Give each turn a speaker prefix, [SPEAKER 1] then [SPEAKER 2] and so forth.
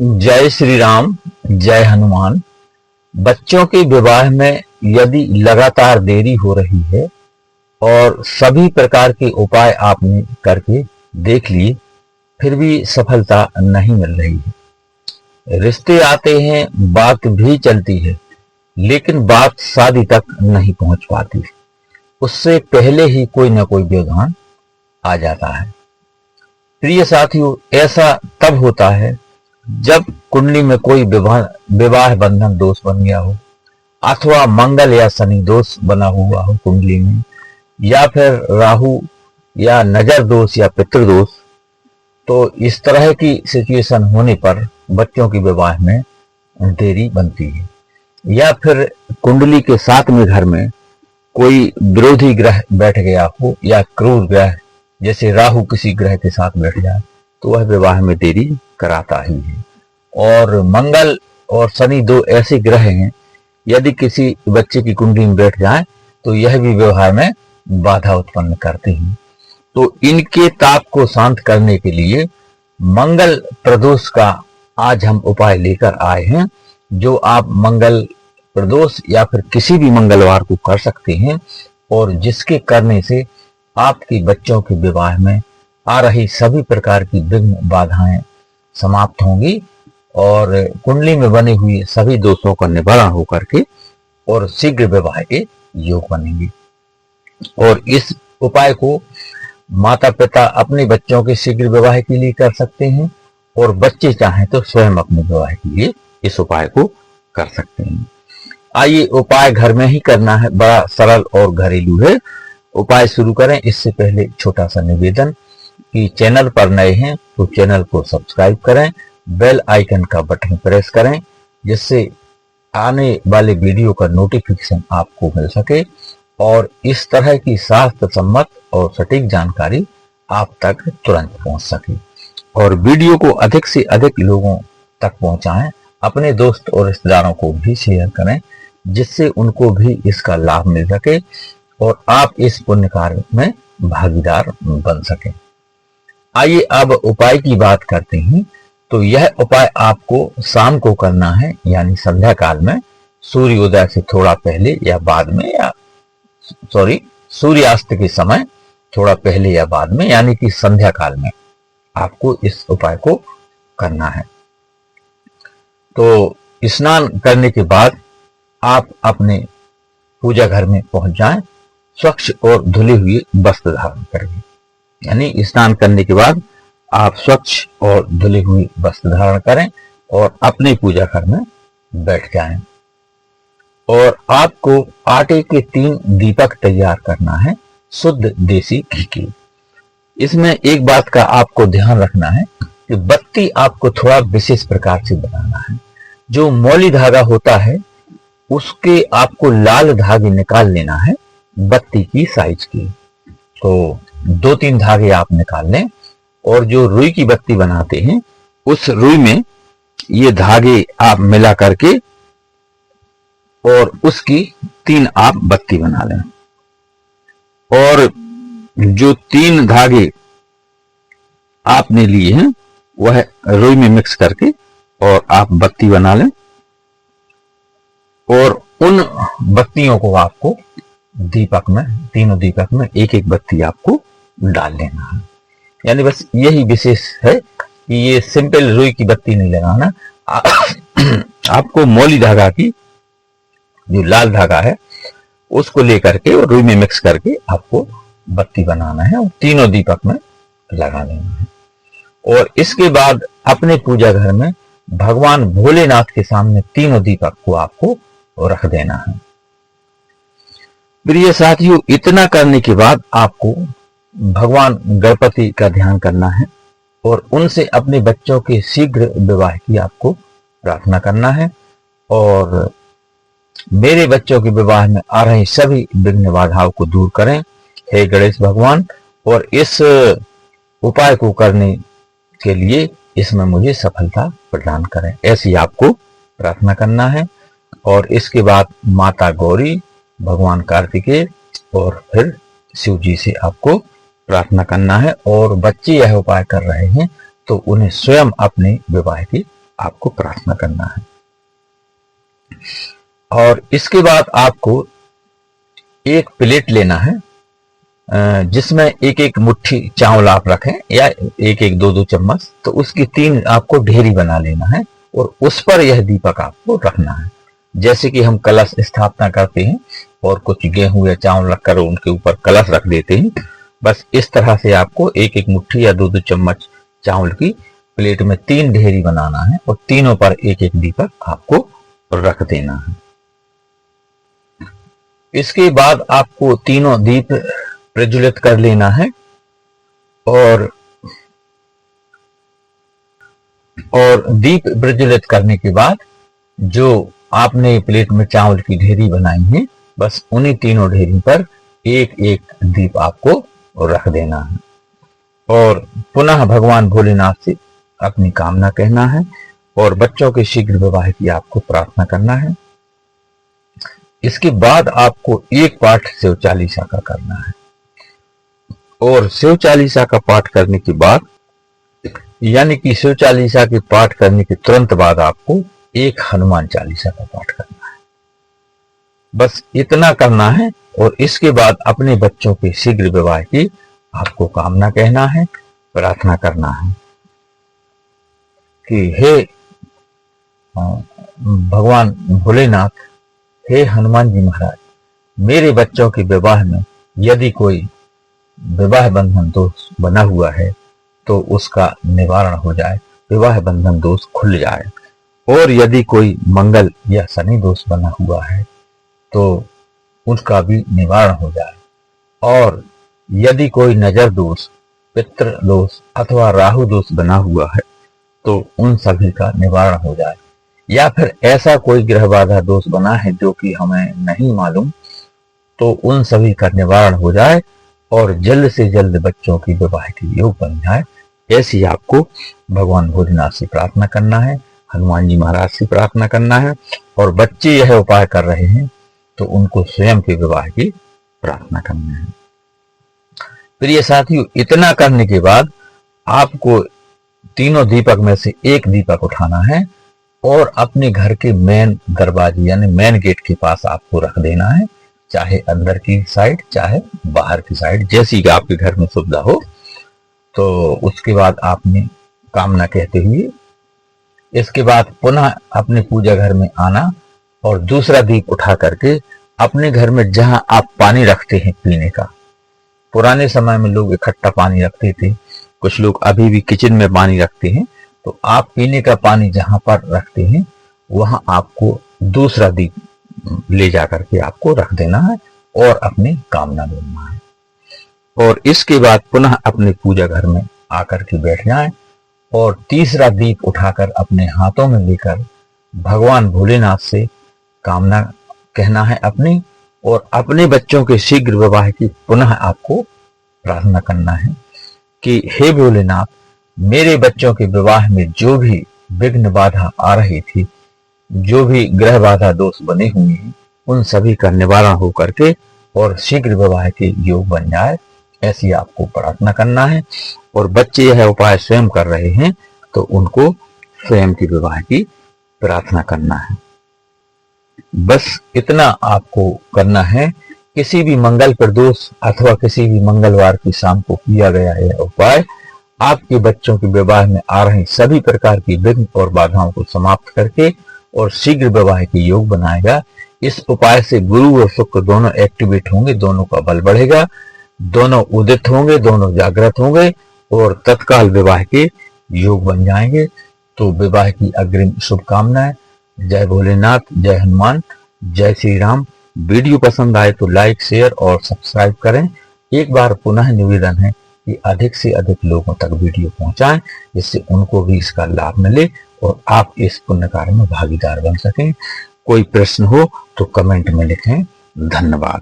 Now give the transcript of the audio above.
[SPEAKER 1] जय श्री राम, जय हनुमान। बच्चों के विवाह में यदि लगातार देरी हो रही है और सभी प्रकार के उपाय आपने करके देख लिए, फिर भी सफलता नहीं मिल रही है। रिश्ते आते हैं, बात भी चलती है, लेकिन बात शादी तक नहीं पहुंच पाती। उससे पहले ही कोई न कोई व्यवधान आ जाता है। प्रिय साथियों, ऐसा तब होता है जब कुंडली में कोई विवाह बंधन दोष बन गया हो, अथवा मंगल या शनि दोष बना हुआ हो कुंडली में, या फिर राहु या नजर दोष या पितृदोष। तो इस तरह की सिचुएशन होने पर बच्चों के विवाह में देरी बनती है। या फिर कुंडली के सातवें घर में कोई विरोधी ग्रह बैठ गया हो, या क्रूर ग्रह जैसे राहु किसी ग्रह के साथ बैठ जाए, तो वह विवाह में देरी कराता ही है। और मंगल और शनि दो ऐसे ग्रह हैं, यदि किसी बच्चे की कुंडली में बैठ जाए तो यह भी विवाह में बाधा उत्पन्न करते हैं। तो इनके ताप को शांत करने के लिए मंगल प्रदोष का आज हम उपाय लेकर आए हैं, जो आप मंगल प्रदोष या फिर किसी भी मंगलवार को कर सकते हैं, और जिसके करने से आपके बच्चों के विवाह में आ रही सभी प्रकार की विघ्न बाधाएं समाप्त होंगी और कुंडली में बने हुए सभी दोषों का निवारण होकर के और शीघ्र विवाह के योग बनेंगे। और इस उपाय को माता पिता अपने बच्चों के शीघ्र विवाह के लिए कर सकते हैं, और बच्चे चाहें तो स्वयं अपने विवाह के लिए इस उपाय को कर सकते हैं। आइए, उपाय घर में ही करना है, बड़ा सरल और घरेलू है। उपाय शुरू करें इससे पहले छोटा सा निवेदन कि चैनल पर नए हैं तो चैनल को सब्सक्राइब करें, बेल आइकन का बटन प्रेस करें, जिससे आने वाले वीडियो का नोटिफिकेशन आपको मिल सके और इस तरह की शास्त्र सम्मत और सटीक जानकारी आप तक तुरंत पहुंच सके। और वीडियो को अधिक से अधिक लोगों तक पहुंचाएं, अपने दोस्त और रिश्तेदारों को भी शेयर करें, जिससे उनको भी इसका लाभ मिल सके और आप इस पुण्य कार्य में भागीदार बन सकें। आइए अब उपाय की बात करते हैं। तो यह उपाय आपको शाम को करना है, यानी संध्या काल में, सूर्योदय से थोड़ा पहले या बाद में, या सूर्यास्त के समय थोड़ा पहले या बाद में, यानी कि संध्या काल में आपको इस उपाय को करना है। तो स्नान करने के बाद आप अपने पूजा घर में पहुंच जाएं, स्वच्छ और धुले हुए वस्त्र धारण करें। यानी स्नान करने के बाद आप स्वच्छ और धुले हुए वस्त्र धारण करें और अपने पूजा घर में बैठ जाएं। और आपको आटे के 3 दीपक तैयार करना है, शुद्ध देसी घी के। इसमें एक बात का आपको ध्यान रखना है कि बत्ती आपको थोड़ा विशेष प्रकार से बनाना है। जो मौली धागा होता है उसके आपको लाल धागे निकाल लेना है, बत्ती की साइज की। तो 2-3 धागे आप निकाल लें, और जो रुई की बत्ती बनाते हैं उस रुई में ये धागे आप मिला करके और उसकी 3 आप बत्ती बना लें। और जो 3 धागे आपने लिए हैं वह रुई में मिक्स करके और आप बत्ती बना लें, और उन बत्तियों को आपको दीपक में, तीनों दीपक में एक एक बत्ती आपको डाल लेना है। यानी बस यही विशेष है कि ये सिंपल रुई की बत्ती नहीं लगाना, आपको मौली धागा की जो लाल धागा है उसको लेकर के और रुई में मिक्स करके आपको बत्ती बनाना है और तीनों दीपक में लगा लेना है। और इसके बाद अपने पूजा घर में भगवान भोलेनाथ के सामने तीनों दीपक को आपको रख देना है। प्रिय साथियों, इतना करने के बाद आपको भगवान गणपति का ध्यान करना है और उनसे अपने बच्चों के शीघ्र विवाह की आपको प्रार्थना करना है। और मेरे बच्चों के विवाह में आ रही सभी विघ्न बाधाओं को दूर करें, हे गणेश भगवान, और इस उपाय को करने के लिए इसमें मुझे सफलता प्रदान करें, ऐसी आपको प्रार्थना करना है। और इसके बाद माता गौरी, भगवान कार्तिकेय और फिर शिव जी से आपको प्रार्थना करना है। और बच्चे यह उपाय कर रहे हैं तो उन्हें स्वयं अपने विवाह की आपको प्रार्थना करना है। और इसके बाद आपको एक प्लेट लेना है जिसमें एक एक मुट्ठी चावल आप रखें या एक एक दो दो चम्मच, तो उसकी 3 आपको ढेरी बना लेना है और उस पर यह दीपक आपको रखना है। जैसे कि हम कलश स्थापना करते हैं और कुछ गेहूं या चावल रखकर उनके ऊपर कलश रख देते हैं, बस इस तरह से आपको एक एक मुट्ठी या दो दो चम्मच चावल की प्लेट में 3 ढेरी बनाना है और तीनों पर एक एक दीपक आपको रख देना है। इसके बाद आपको तीनों दीप प्रज्वलित कर लेना है और दीप प्रज्वलित करने के बाद जो आपने प्लेट में चावल की ढेरी बनाई है, बस उन्हीं तीनों ढेरी पर एक एक दीप आपको रख देना है और पुनः भगवान भोलेनाथ से अपनी कामना कहना है और बच्चों के शीघ्र विवाह की आपको प्रार्थना करना है। इसके बाद आपको एक पाठ शिव चालीसा का करना है और शिव चालीसा का पाठ करने के बाद, यानी कि शिव चालीसा के पाठ करने के तुरंत बाद आपको एक हनुमान चालीसा का पाठ करना है। बस इतना करना है और इसके बाद अपने बच्चों के शीघ्र विवाह की आपको कामना कहना है, प्रार्थना करना है कि हे भगवान भोलेनाथ, हे हनुमान जी महाराज, मेरे बच्चों के विवाह में यदि कोई विवाह बंधन दोष बना हुआ है तो उसका निवारण हो जाए, विवाह बंधन दोष खुल जाए, और यदि कोई मंगल या शनि दोष बना हुआ है तो उसका भी निवारण हो जाए, और यदि कोई नजर दोष, पितृ दोष अथवा राहु दोष बना हुआ है तो उन सभी का निवारण हो जाए, या फिर ऐसा कोई ग्रह बाधा दोष बना है जो कि हमें नहीं मालूम, तो उन सभी का निवारण हो जाए और जल्द से जल्द बच्चों की विवाह की योग बन जाए। ऐसी आपको भगवान भोलेनाथ से प्रार्थना करना है, हनुमान जी महाराज से प्रार्थना करना है, और बच्चे यह उपाय कर रहे हैं तो उनको स्वयं के विवाह की प्रार्थना करना है। प्रिय साथियों, इतना करने के बाद आपको तीनों दीपक में से एक दीपक उठाना है और अपने घर के मेन दरवाजे यानी मेन गेट के पास आपको रख देना है, चाहे अंदर की साइड चाहे बाहर की साइड, जैसी कि आपके घर में सुविधा हो। तो उसके बाद आपने कामना कहते हुए इसके बाद पुनः अपने पूजा घर में आना और दूसरा दीप उठा करके अपने घर में जहां आप पानी रखते हैं पीने का, पुराने समय में लोग इकट्ठा पानी रखते थे, कुछ लोग अभी भी किचन में पानी रखते हैं, तो आप पीने का पानी जहां पर रखते हैं वहां आपको दूसरा दीप ले जा करके आपको रख देना है और अपनी कामना बोलना है, और इसके बाद पुनः अपने पूजा घर में आकर के बैठ जाएं और तीसरा दीप उठाकर अपने हाथों में लेकर भगवान भोलेनाथ से कामना कहना है अपनी, और अपने बच्चों के शीघ्र विवाह की पुनः आपको प्रार्थना करना है कि हे भोलेनाथ, मेरे बच्चों के विवाह में जो भी विघ्न बाधा आ रही थी, जो भी ग्रह बाधा दोष बने हुए हैं, उन सभी का निवारण हो करके और शीघ्र विवाह के योग बन जाए, ऐसी आपको प्रार्थना करना है। और बच्चे यह उपाय स्वयं कर रहे हैं तो उनको स्वयं की विवाह की प्रार्थना करना है। बस इतना आपको करना है। किसी भी मंगल प्रदोष अथवा किसी भी मंगलवार की शाम को किया गया यह उपाय आपके बच्चों के विवाह में आ रही सभी प्रकार की विघ्न और बाधाओं को समाप्त करके और शीघ्र विवाह के योग बनाएगा। इस उपाय से गुरु और शुक्र दोनों एक्टिवेट होंगे, दोनों का बल बढ़ेगा, दोनों उदित होंगे, दोनों जागृत होंगे और तत्काल विवाह के योग बन जाएंगे। तो विवाह की अग्रिम शुभकामनाएं। जय भोलेनाथ, जय हनुमान, जय श्री राम। वीडियो पसंद आए तो लाइक, शेयर और सब्सक्राइब करें। एक बार पुनः निवेदन है कि अधिक से अधिक लोगों तक वीडियो पहुंचाएं, जिससे उनको भी इसका लाभ मिले और आप इस पुण्य कार्य में भागीदार बन सकें। कोई प्रश्न हो तो कमेंट में लिखें। धन्यवाद।